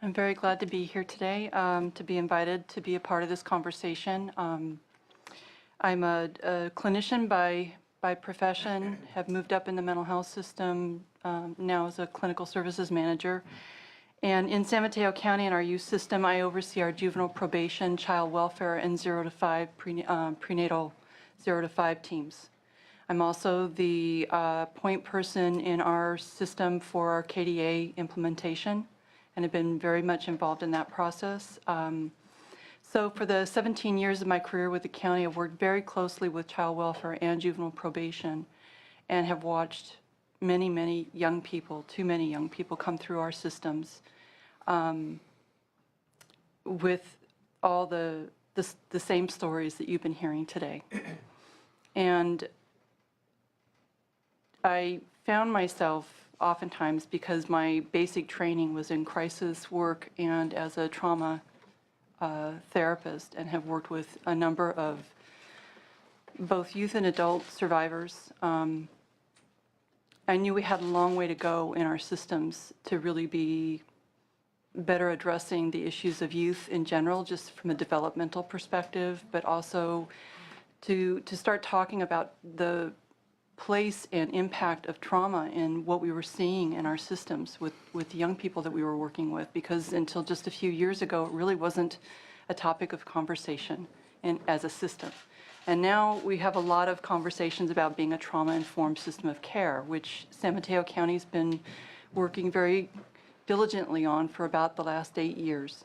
I'm very glad to be here today, to be invited to be a part of this conversation. I'm a clinician by profession, have moved up in the mental health system now as a clinical services manager. And in San Mateo County, in our youth system, I oversee our juvenile probation, child welfare, and 0 to 5 prenatal 0 to 5 teams. I'm also the point person in our system for our KDA implementation, and have been very much involved in that process. So for the 17 years of my career with the county, I've worked very closely with child welfare and juvenile probation, and have watched many, many young people, too many young people, come through our systems with all the same stories that you've been hearing today. And I found myself oftentimes, because my basic training was in crisis work and as a trauma therapist, and have worked with a number of both youth and adult survivors. I knew we had a long way to go in our systems to really be better addressing the issues of youth in general, just from a developmental perspective, but also to start talking about the place and impact of trauma in what we were seeing in our systems with the young people that we were working with, because until just a few years ago, it really wasn't a topic of conversation as a system. And now we have a lot of conversations about being a trauma-informed system of care, which San Mateo County's been working very diligently on for about the last 8 years.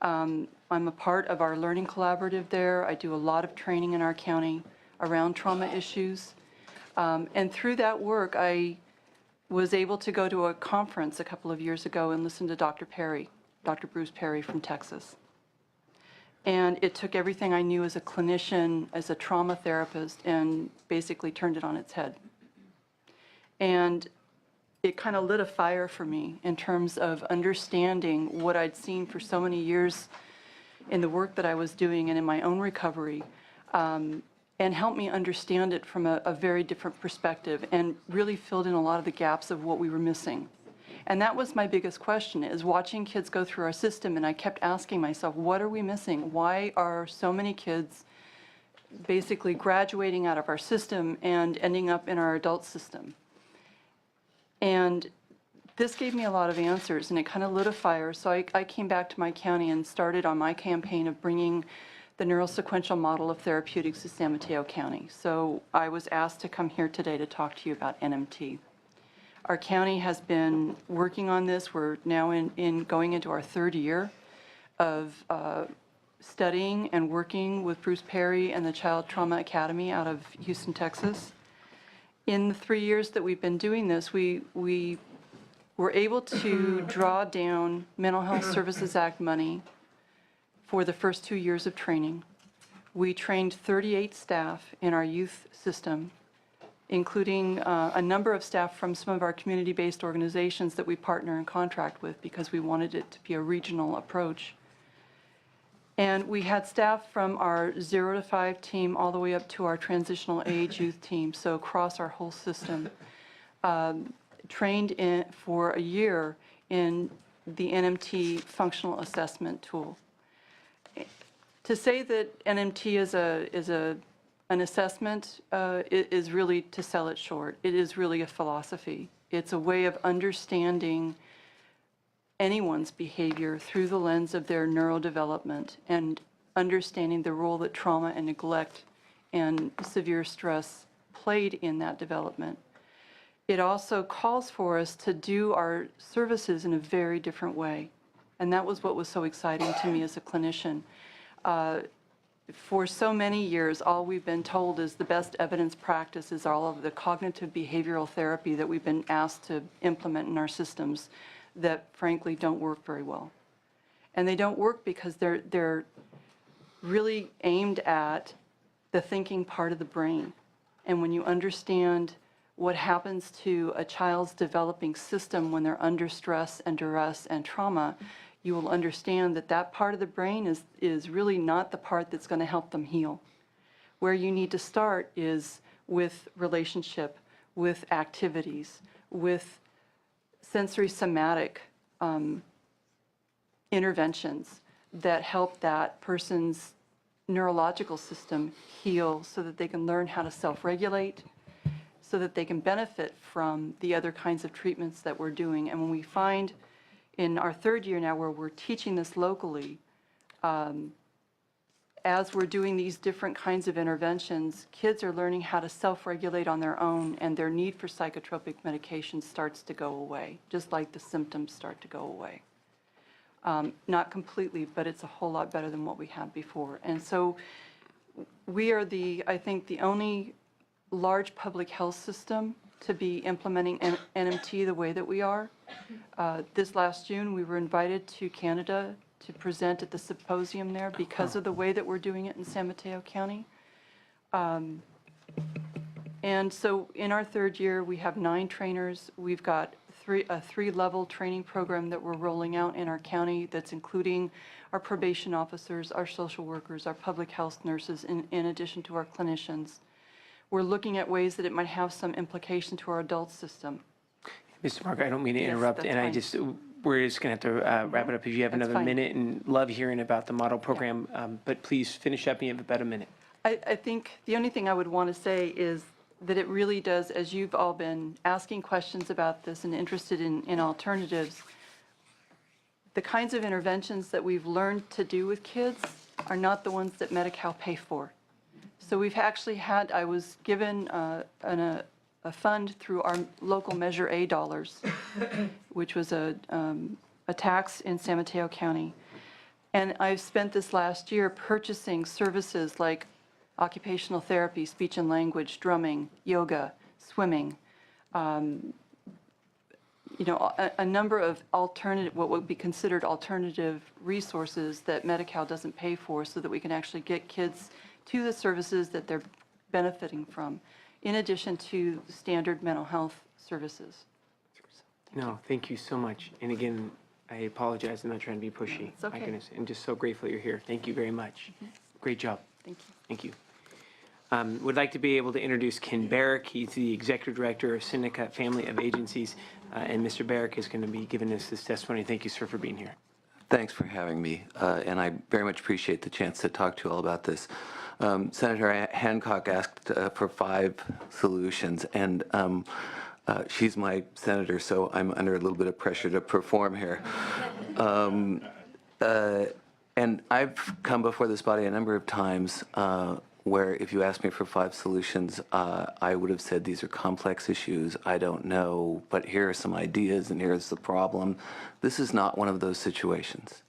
I'm a part of our learning collaborative there. I do a lot of training in our county around trauma issues. And through that work, I was able to go to a conference a couple of years ago and listen to Dr. Perry, Dr. Bruce Perry from Texas. And it took everything I knew as a clinician, as a trauma therapist, and basically turned it on its head. And it kind of lit a fire for me in terms of understanding what I'd seen for so many years in the work that I was doing and in my own recovery, and helped me understand it from a very different perspective, and really filled in a lot of the gaps of what we were missing. And that was my biggest question, is watching kids go through our system, and I kept asking myself, what are we missing? Why are so many kids basically graduating out of our system and ending up in our adult system? And this gave me a lot of answers, and it kind of lit a fire. So I came back to my county and started on my campaign of bringing the neurosequential model of therapeutics to San Mateo County. So I was asked to come here today to talk to you about NMT. Our county has been working on this. We're now going into our 3rd year of studying and working with Bruce Perry and the Child Trauma Academy out of Houston, Texas. In the 3 years that we've been doing this, we were able to draw down Mental Health Services Act money for the first 2 years of training. We trained 38 staff in our youth system, including a number of staff from some of our community-based organizations that we partner and contract with, because we wanted it to be a regional approach. And we had staff from our 0 to 5 team all the way up to our transitional age youth team, so across our whole system, trained for a year in the NMT functional assessment tool. To say that NMT is an assessment is really to sell it short. It is really a philosophy. It's a way of understanding anyone's behavior through the lens of their neurodevelopment, and understanding the role that trauma and neglect and severe stress played in that development. It also calls for us to do our services in a very different way. And that was what was so exciting to me as a clinician. For so many years, all we've been told is the best evidence practice is all of the cognitive behavioral therapy that we've been asked to implement in our systems that frankly don't work very well. And they don't work because they're really aimed at the thinking part of the brain. And when you understand what happens to a child's developing system when they're under stress and duress and trauma, you will understand that that part of the brain is really not the part that's going to help them heal. Where you need to start is with relationship, with activities, with sensory somatic interventions that help that person's neurological system heal so that they can learn how to self-regulate, so that they can benefit from the other kinds of treatments that we're doing. And when we find in our third year now where we're teaching this locally, as we're doing these different kinds of interventions, kids are learning how to self-regulate on their own, and their need for psychotropic medication starts to go away, just like the symptoms start to go away. Not completely, but it's a whole lot better than what we had before. And so we are I think, the only large public health system to be implementing NMT the way that we are. This last June, we were invited to Canada to present at the symposium there because of the way that we're doing it in San Mateo County. And so in our third year, we have 9 trainers. We've got a 3-level training program that we're rolling out in our county that's including our probation officers, our social workers, our public health nurses, in addition to our clinicians. We're looking at ways that it might have some implication to our adult system. Mr. Parker, I don't mean to interrupt, that's and fine. we're just going to have to wrap it up if you have That's another fine. minute, and love hearing about the model program, but please finish up and you have about a minute. I think the only thing I would want to say is that it really does, as you've all been asking questions about this and interested in alternatives, the kinds of interventions that we've learned to do with kids are not the ones that Medi-Cal pay for. So we've actually had, I was given a fund through our local Measure A dollars, which was a tax in San Mateo County. And I've spent this last year purchasing services like occupational therapy, speech and language, drumming, yoga, swimming, a number of alternative, what would be considered alternative resources that Medi-Cal doesn't pay for, so that we can actually get kids to the services that they're benefiting from, in addition to standard mental health services. No, thank you so much. And again, I apologize. I'm not trying to be pushy. It's okay. My goodness. I'm just so grateful you're here. Thank you very much. Great job. Thank you. Thank you. Would like to be able to introduce Ken Barrick. He's the Executive Director of Seneca Family of Agencies, and Mr. Barrick is going to be giving us this testimony. Thank you, sir, for being here. Thanks for having me, and I very much appreciate the chance to talk to you all about this. Senator Hancock asked for 5 solutions, and she's my senator, so I'm under a little bit of pressure to perform here. And I've come before this body a number of times where if you asked me for 5 solutions, I would have said these are complex issues, I don't know, but here are some ideas and here's the problem. This is not one of those situations.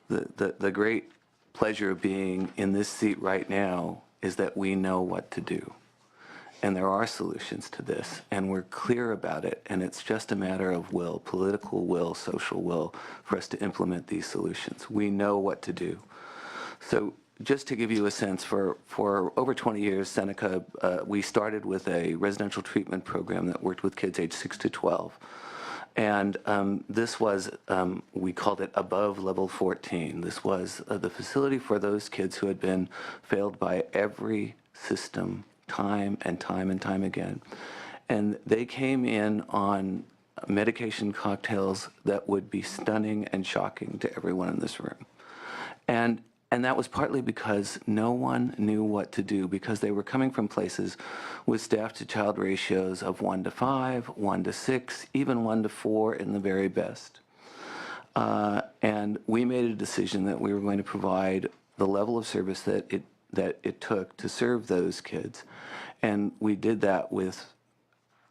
The great pleasure of being in this seat right now is that we know what to do. And there are solutions to this, and we're clear about it, and it's just a matter of will, political will, social will, for us to implement these solutions. We know what to do. So just to give you a sense, for over 20 years, Seneca, we started with a residential treatment program that worked with kids aged 6 to 12. And this was, we called it above level 14. This was the facility for those kids who had been failed by every system time and time again. And they came in on medication cocktails that would be stunning and shocking to everyone in this room. And that was partly because no one knew what to do, because they were coming from places with staff-to-child ratios of 1 to 5, 1 to 6, even 1 to 4 in the very best. And we made a decision that we were going to provide the level of service that it took to serve those kids. And we did that with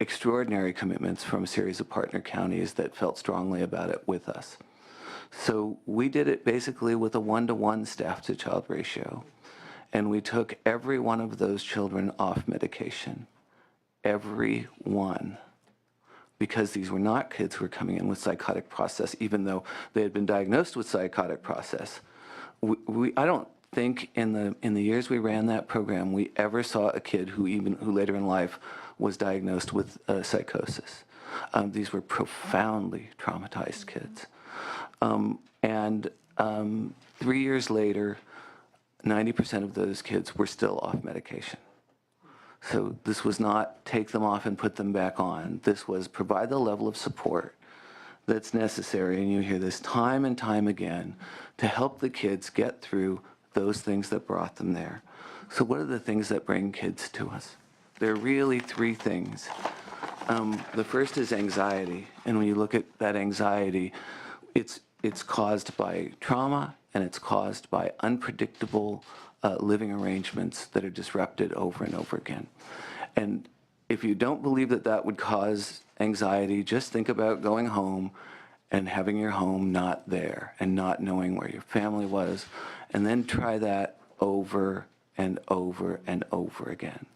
extraordinary commitments from a series of partner counties that felt strongly about it with us. So we did it basically with a 1-to-1 staff-to-child ratio. And we took every one of those children off medication. Every one. Because these were not kids who were coming in with psychotic process, even though they had been diagnosed with psychotic process. I don't think in the years we ran that program, we ever saw a kid who later in life was diagnosed with psychosis. These were profoundly traumatized kids. 3 years later, 90% of those kids were still off medication. So this was not take them off and put them back on. This was provide the level of support that's necessary, and you hear this time and time again, to help the kids get through those things that brought them there. So what are the things that bring kids to us? There are really three things. The first is anxiety, and when you look at that anxiety, it's caused by trauma, and it's caused by unpredictable living arrangements that are disrupted over and over again. And if you don't believe that that would cause anxiety, just think about going home and having your home not there and not knowing where your family was, and then try that over and over and over again.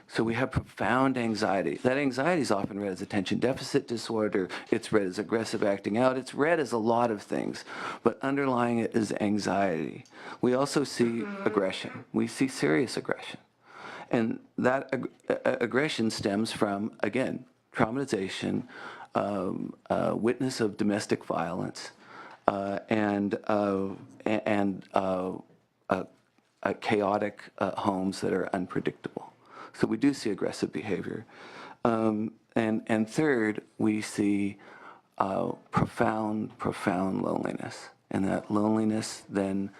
So we have profound anxiety. That anxiety is often read as attention deficit disorder. It's read as aggressive acting out. It's read as a lot of things, but underlying it is anxiety. We also see aggression. We see serious aggression. And that aggression stems from, again, traumatization, witness of domestic violence, and chaotic homes that are unpredictable. So we do see aggressive behavior. And third, we see profound loneliness. And that loneliness then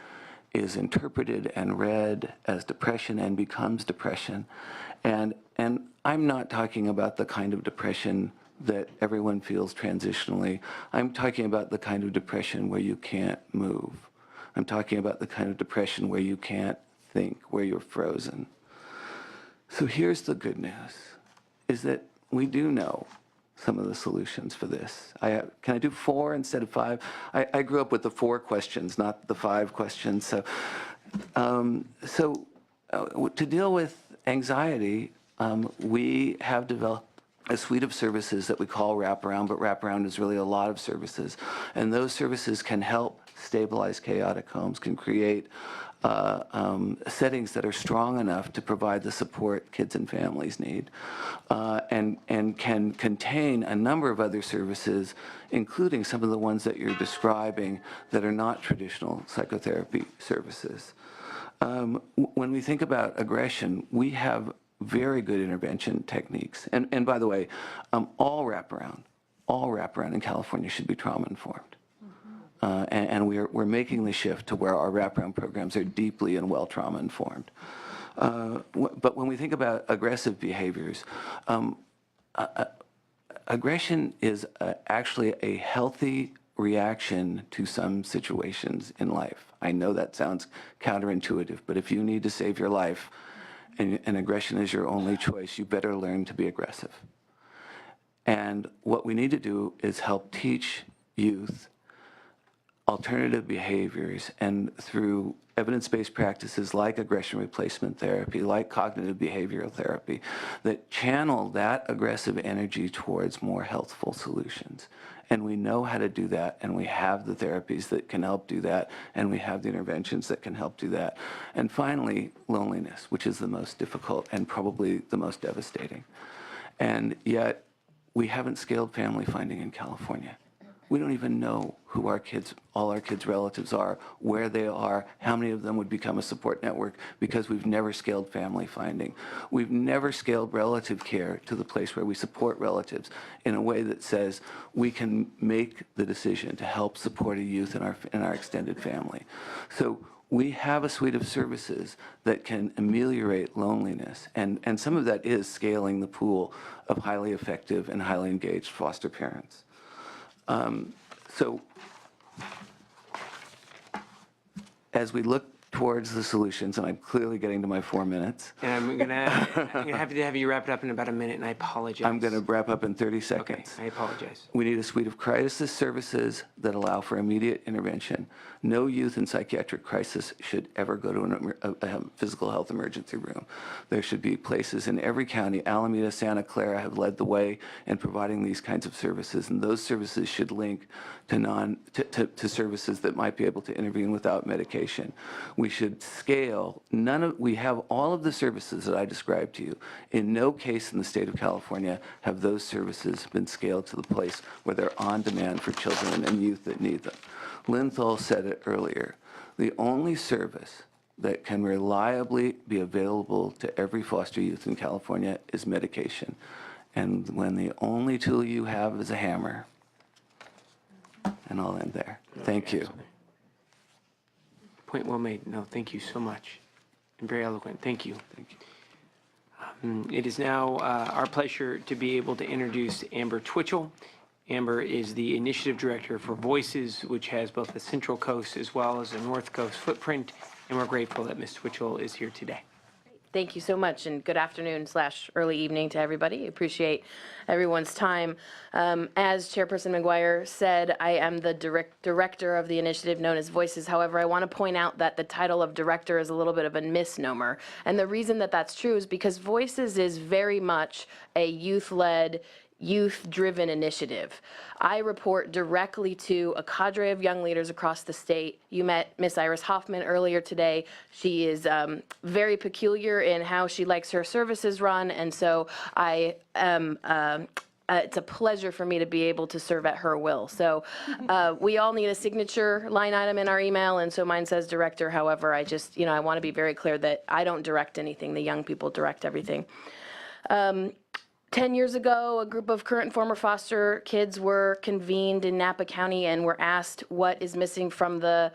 is interpreted and read as depression and becomes depression. And I'm not talking about the kind of depression that everyone feels transitionally. I'm talking about the kind of depression where you can't move. I'm talking about the kind of depression where you can't think, where you're frozen. So here's the good news, is that we do know some of the solutions for this. Can I do 4 instead of 5? I grew up with the 4 questions, not the 5 questions. So, to deal with anxiety, we have developed a suite of services that we call wraparound, but wraparound is really a lot of services. And those services can help stabilize chaotic homes, can create settings that are strong enough to provide the support kids and families need, and can contain a number of other services, including some of the ones that you're describing that are not traditional psychotherapy services. When we think about aggression, we have very good intervention techniques. And by the way, all wraparound in California should be trauma-informed. And we're making the shift to where our wraparound programs are deeply and well trauma-informed. But when we think about aggressive behaviors, aggression is actually a healthy reaction to some situations in life. I know that sounds counterintuitive, but if you need to save your life and aggression is your only choice, you better learn to be aggressive. And what we need to do is help teach youth alternative behaviors, and through evidence-based practices like aggression replacement therapy, like cognitive behavioral therapy, that channel that aggressive energy towards more healthful solutions. And we know how to do that, and we have the therapies that can help do that, and we have the interventions that can help do that. And finally, loneliness, which is the most difficult and probably the most devastating. And yet, we haven't scaled family finding in California. We don't even know who all our kids' relatives are, where they are, how many of them would become a support network, because we've never scaled family finding. We've never scaled relative care to the place where we support relatives in a way that says we can make the decision to help support a youth in our extended family. So we have a suite of services that can ameliorate loneliness, and some of that is scaling the pool of highly effective and highly engaged foster parents. So as we look towards the solutions, and I'm clearly getting to my 4 minutes. And I'm gonna have to have you wrap it up in about a minute, and I apologize. I'm going to wrap up in 30 seconds. Okay, I apologize. We need a suite of crisis services that allow for immediate intervention. No youth in psychiatric crisis should ever go to a physical health emergency room. There should be places in every county. Alameda, Santa Clara have led the way in providing these kinds of services, and those services should link to services that might be able to intervene without medication. We should scale. We have all of the services that I described to you. In no case in the state of California have those services been scaled to the place where they're on demand for children and youth that need them. Linthal said it earlier. The only service that can reliably be available to every foster youth in California is medication. And when the only tool you have is a hammer, and I'll end there. Thank you. Point well made. No, thank you so much. And very eloquent. Thank you. Thank you. It is now our pleasure to be able to introduce Amber Twitchell. Amber is the Initiative Director for Voices, which has both the Central Coast as well as a North Coast footprint, and we're grateful that Ms. Twitchell is here today. Thank you so much, and good afternoon / early evening to everybody. Appreciate everyone's time. As Chairperson McGuire said, I am the director of the initiative known as Voices. However, I want to point out that the title of director is a little bit of a misnomer. And the reason that that's true is because Voices is very much a youth-led, youth-driven initiative. I report directly to a cadre of young leaders across the state. You met Miss Iris Hoffman earlier today. She is very peculiar in how she likes her services run, and so I am it's a pleasure for me to be able to serve at her will. So we all need a signature line item in our email, and so mine says director. However, I just, I want to be very clear that I don't direct anything. The young people direct everything. 10 years ago, a group of current and former foster kids were convened in Napa County and were asked what is missing from the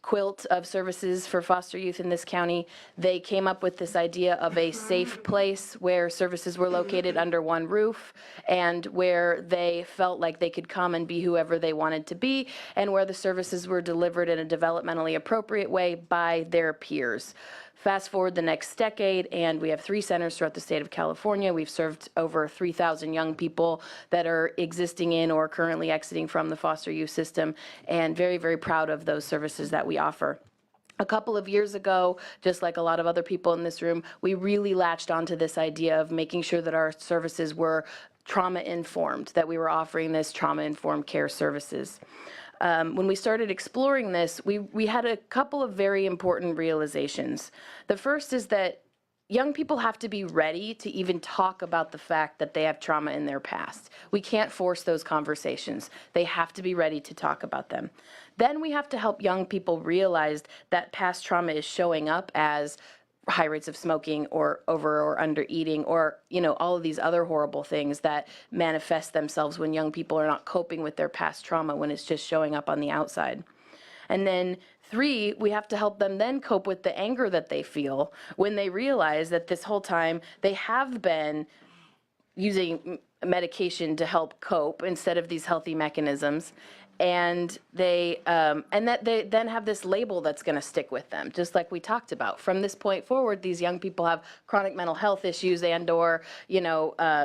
quilt of services for foster youth in this county. They came up with this idea of a safe place where services were located under one roof and where they felt like they could come and be whoever they wanted to be, and where the services were delivered in a developmentally appropriate way by their peers. Fast forward the next decade, and we have 3 centers throughout the state of California. We've served over 3,000 young people that are existing in or currently exiting from the foster youth system, and very, very proud of those services that we offer. A couple of years ago, just like a lot of other people in this room, we really latched onto this idea of making sure that our services were trauma-informed, that we were offering this trauma-informed care services. When we started exploring this, we had a couple of very important realizations. The first is that young people have to be ready to even talk about the fact that they have trauma in their past. We can't force those conversations. They have to be ready to talk about them. Then we have to help young people realize that past trauma is showing up as high rates of smoking or over or under eating or, all of these other horrible things that manifest themselves when young people are not coping with their past trauma, when it's just showing up on the outside. And then 3, we have to help them then cope with the anger that they feel when they realize that this whole time they have been using medication to help cope instead of these healthy mechanisms. And that they then have this label that's going to stick with them, just like we talked about. From this point forward, these young people have chronic mental health issues and/or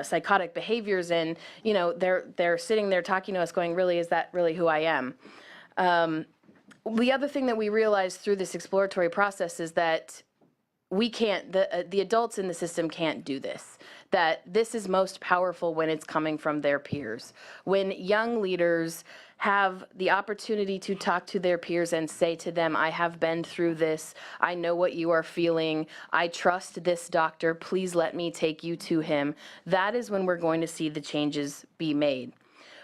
psychotic behaviors, and they're sitting there talking to us, going, "Really, is that really who I am?" The other thing that we realized through this exploratory process is that we can't, the adults in the system can't do this, that this is most powerful when it's coming from their peers. When young leaders have the opportunity to talk to their peers and say to them, I have been through this, I know what you are feeling, I trust this doctor, please let me take you to him, that is when we're going to see the changes be made.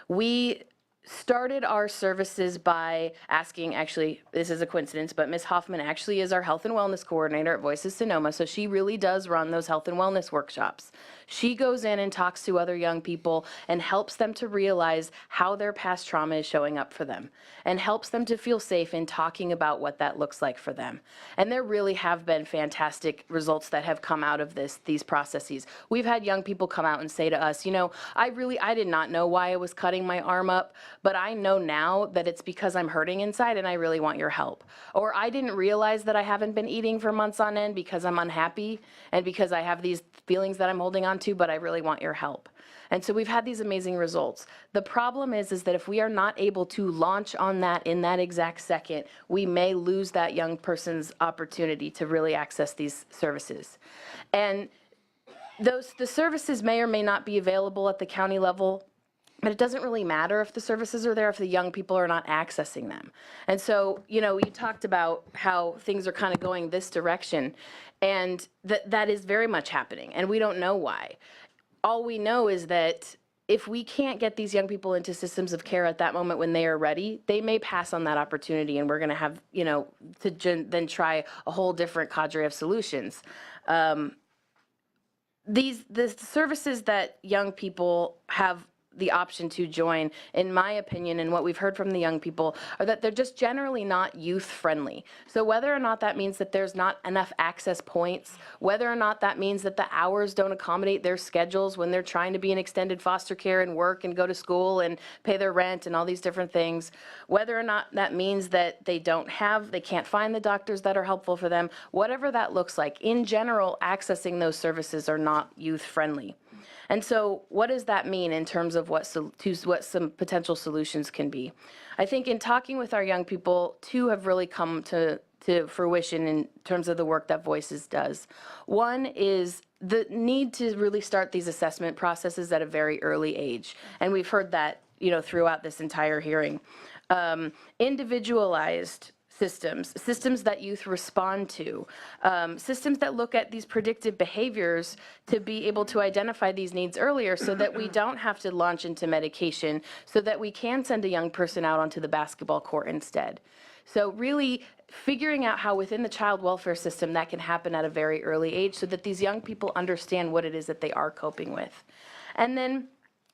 We started our services by asking, actually, this is a coincidence, but Ms. Hoffman actually is our health and wellness coordinator at Voices Sonoma, so she really does run those health and wellness workshops. She goes in and talks to other young people and helps them to realize how their past trauma is showing up for them and helps them to feel safe in talking about what that looks like for them. And there really have been fantastic results that have come out of these processes. We've had young people come out and say to us, I did not know why I was cutting my arm up, but I know now that it's because I'm hurting inside and I really want your help. Or I didn't realize that I haven't been eating for months on end because I'm unhappy and because I have these feelings that I'm holding on to, but I really want your help. And so we've had these amazing results. The problem is that if we are not able to launch on that in that exact second, we may lose that young person's opportunity to really access these services. And the services may or may not be available at the county level, but it doesn't really matter if the services are there if the young people are not accessing them. And so, you talked about how things are kind of going this direction, and that is very much happening, and we don't know why. All we know is that if we can't get these young people into systems of care at that moment when they are ready, they may pass on that opportunity, and we're going to have, to then try a whole different cadre of solutions. The services that young people have the option to join, in my opinion, and what we've heard from the young people, are that they're just generally not youth-friendly. So whether or not that means that there's not enough access points, whether or not that means that the hours don't accommodate their schedules when they're trying to be in extended foster care and work and go to school and pay their rent and all these different things, whether or not that means that they can't find the doctors that are helpful for them, whatever that looks like, in general, accessing those services are not youth-friendly. And so what does that mean in terms of what some potential solutions can be? I think in talking with our young people, two have really come to fruition in terms of the work that Voices does. One is the need to really start these assessment processes at a very early age. And we've heard that, throughout this entire hearing. Individualized systems that youth respond to, systems that look at these predictive behaviors to be able to identify these needs earlier so that we don't have to launch into medication, so that we can send a young person out onto the basketball court instead. So really figuring out how within the child welfare system that can happen at a very early age so that these young people understand what it is that they are coping with. And then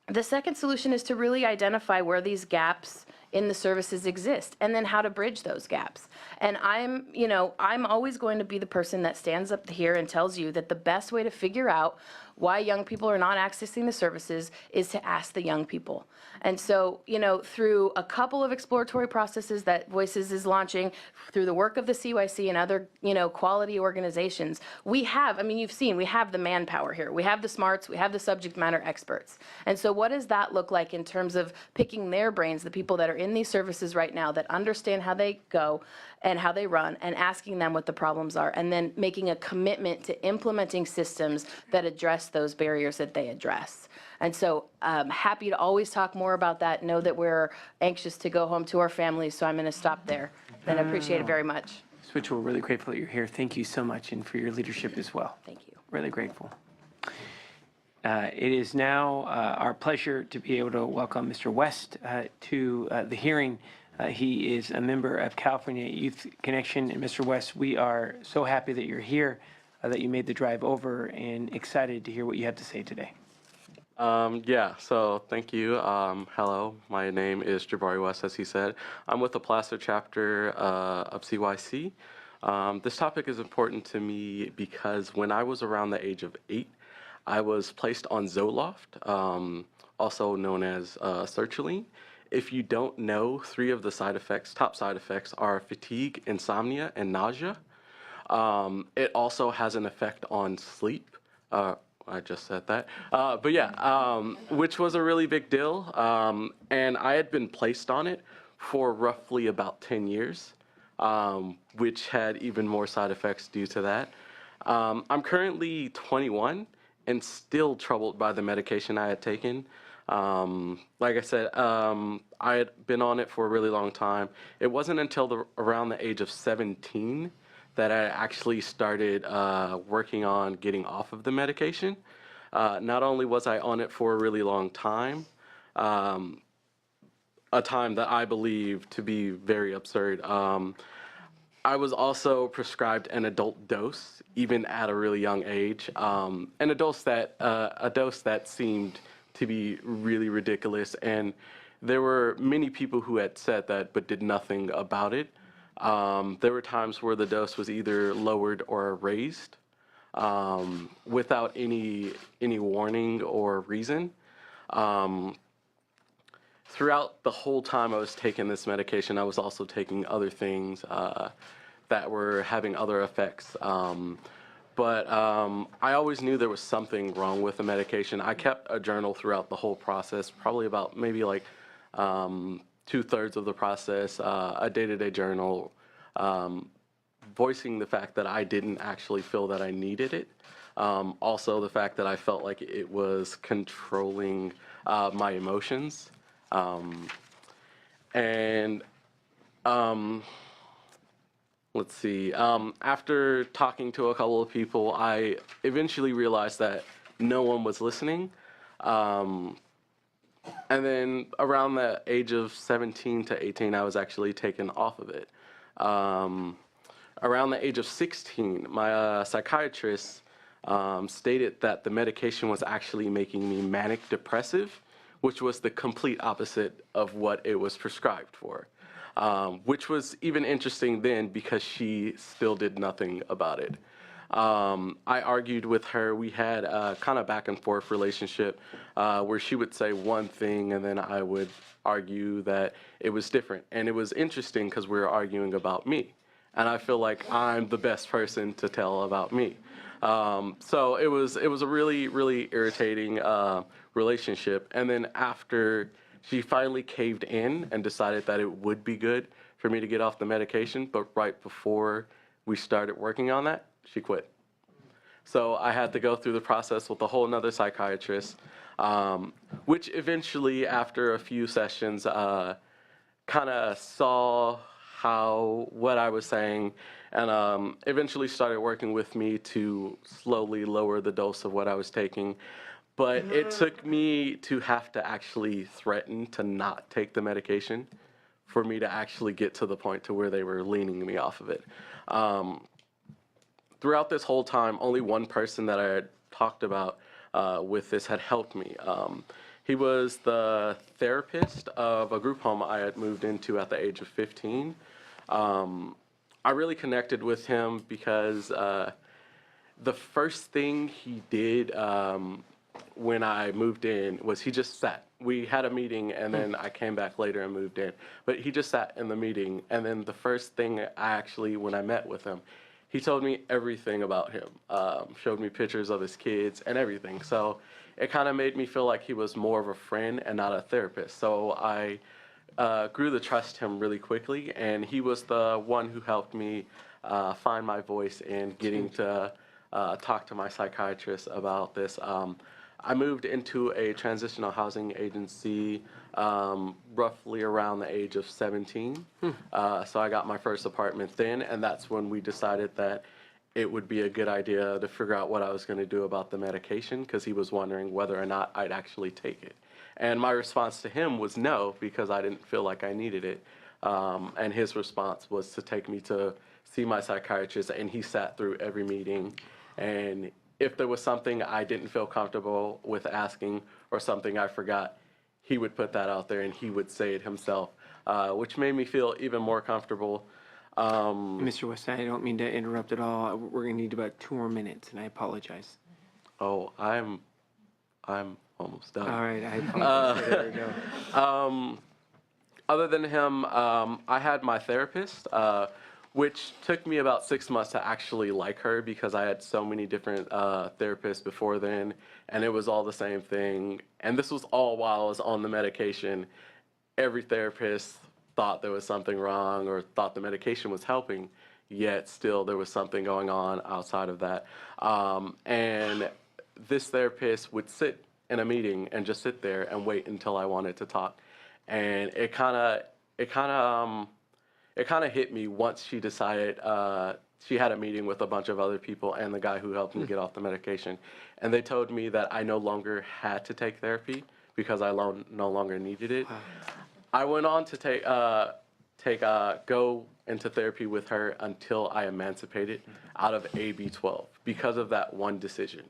the second solution is to really identify where these gaps in the services exist, and then how to bridge those gaps. And I'm always going to be the person that stands up here and tells you that the best way to figure out why young people are not accessing the services is to ask the young people. And so, through a couple of exploratory processes that Voices is launching, through the work of the CYC and other, quality organizations, we have the manpower here. We have the smarts, we have the subject matter experts. And so what does that look like in terms of picking their brains, the people that are in these services right now that understand how they go and how they run, and asking them what the problems are, and then making a commitment to implementing systems that address those barriers that they address. And so happy to always talk more about that. Know that we're anxious to go home to our families, so I'm going to stop there. And I appreciate it very much. Switch, we're really grateful that you're here. Thank you so much, and for your leadership as well. Thank you. Really grateful. It is now our pleasure to be able to welcome Mr. West to the hearing. He is a member of California Youth Connection. And Mr. West, we are so happy that you're here, that you made the drive over, and excited to hear what you have to say today. So thank you. Hello, my name is Jabari West, as he said. I'm with the Placer chapter of CYC. This topic is important to me because when I was around the age of 8, I was placed on Zoloft, also known as sertraline. If you don't know, 3 of the top side effects are fatigue, insomnia, and nausea. It also has an effect on sleep. I just said that. Which was a really big deal. And I had been placed on it for roughly about 10 years, which had even more side effects due to that. I'm currently 21 and still troubled by the medication I had taken. Like I said, I had been on it for a really long time. It wasn't until around the age of 17 that I actually started working on getting off of the medication. Not only was I on it for a really long time, a time that I believe to be very absurd, I was also prescribed an adult dose, even at a really young age, a dose that seemed to be really ridiculous. And there were many people who had said that but did nothing about it. There were times where the dose was either lowered or raised without any warning or reason. Throughout the whole time I was taking this medication, I was also taking other things that were having other effects. But I always knew there was something wrong with the medication. I kept a journal throughout the whole process, probably about maybe like 2/3 of the process, a day-to-day journal, voicing the fact that I didn't actually feel that I needed it. Also the fact that I felt like it was controlling my emotions. Let's see, after talking to a couple of people, I eventually realized that no one was listening. And then around the age of 17 to 18, I was actually taken off of it. Around the age of 16, my psychiatrist stated that the medication was actually making me manic depressive, which was the complete opposite of what it was prescribed for, which was even interesting then because she still did nothing about it. I argued with her. We had a kind of back and forth relationship where she would say one thing and then I would argue that it was different. And it was interesting because we were arguing about me. And I feel like I'm the best person to tell about me. So it was a really, really irritating relationship. And then after she finally caved in and decided that it would be good for me to get off the medication, but right before we started working on that, she quit. So I had to go through the process with a whole nother psychiatrist, which eventually, after a few sessions, kind of saw what I was saying, and eventually started working with me to slowly lower the dose of what I was taking. But it took me to have to actually threaten to not take the medication for me to actually get to the point to where they were leaning me off of it. Throughout this whole time, only one person that I had talked about with this had helped me. He was the therapist of a group home I had moved into at the age of 15. I really connected with him because the first thing he did when I moved in was he just sat. We had a meeting and then I came back later and moved in. But he just sat in the meeting, and then the first thing when I met with him, he told me everything about him, showed me pictures of his kids and everything. So it kind of made me feel like he was more of a friend and not a therapist. So I grew to trust him really quickly, and he was the one who helped me find my voice in getting to talk to my psychiatrist about this. I moved into a transitional housing agency roughly around the age of 17. So I got my first apartment then, and that's when we decided that it would be a good idea to figure out what I was going to do about the medication, because he was wondering whether or not I'd actually take it. And my response to him was no, because I didn't feel like I needed it. And his response was to take me to see my psychiatrist, and he sat through every meeting. And if there was something I didn't feel comfortable with asking or something I forgot, he would put that out there and he would say it himself, which made me feel even more comfortable. Mr. West, I don't mean to interrupt at all. We're going to need about 2 more minutes, and I apologize. Oh, I'm almost done. All right, I apologize. There we go. Other than him, I had my therapist, which took me about 6 months to actually like her, because I had so many different therapists before then, and it was all the same thing. And this was all while I was on the medication. Every therapist thought there was something wrong or thought the medication was helping, yet still there was something going on outside of that. And this therapist would sit in a meeting and just sit there and wait until I wanted to talk. And it kind of hit me once she decided she had a meeting with a bunch of other people and the guy who helped me get off the medication. And they told me that I no longer had to take therapy because I no longer needed it. Wow. I went on to go into therapy with her until I emancipated out of AB 12 because of that one decision,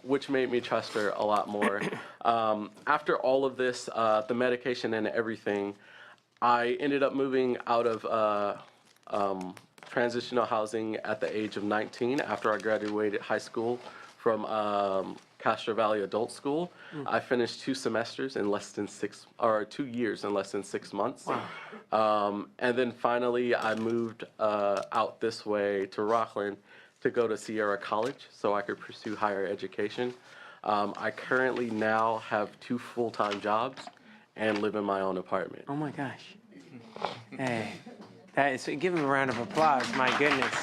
which made me trust her a lot more. After all of this, the medication and everything, I ended up moving out of transitional housing at the age of 19 after I graduated high school from Castro Valley Adult School. I finished 2 semesters in less than 2 years in less than 6 months. Wow. And then finally I moved out this way to Rockland to go to Sierra College so I could pursue higher education. I currently now have 2 full-time jobs and live in my own apartment. Oh my gosh. Hey, give him a round of applause, my goodness.